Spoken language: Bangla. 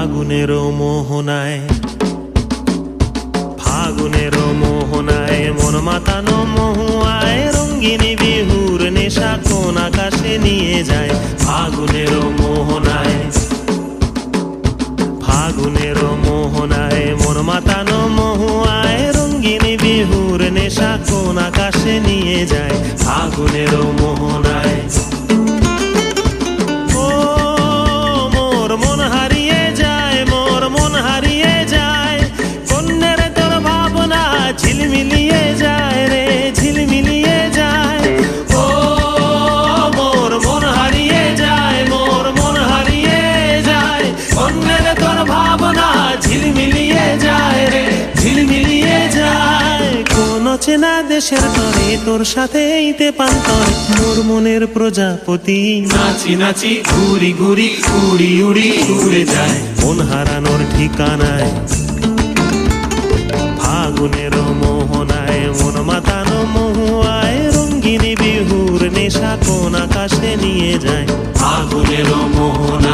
ফাগুনেরও মোহনায়, ফাগুনেরও মোহনায় মন মাতানো মহুয়ায় রঙ্গিনী বিহুর নেশা কোন আকাশে নিয়ে যায়। ফাগুনেরও মোহনায়, ফাগুনেরও মোহনায় মন মাতানো মহুয়ায় রঙ্গিনী বিহুর নেশা কোন আকাশে নিয়ে যায়। ফাগুনেরও মোহনায় ঝিলমিলিয়ে যায় রে, ঝিলমিলিয়ে যায়। ও মোর মন হারিয়ে যায়, মোর মন হারিয়ে যায়। অন্যের তোর ভাবনা ঝিলমিলিয়ে যায় রে, ঝিলমিলিয়ে যায়। কোন চেনা দেশের তরে তোর সাথে এইতে পান্তর মোর মনের প্রজাপতি নাচি নাচি ঘুরি ঘুরি উড়ি উড়ি উড়ে যায় মন হারানোর ঠিকানায়। ফাগুনেরও মোহনায় মন মাতানো মহুয়ায় রঙ্গিনী বিহুর নেশা কোন আকাশে নিয়ে যায়। ফাগুনেরও মোহনায়।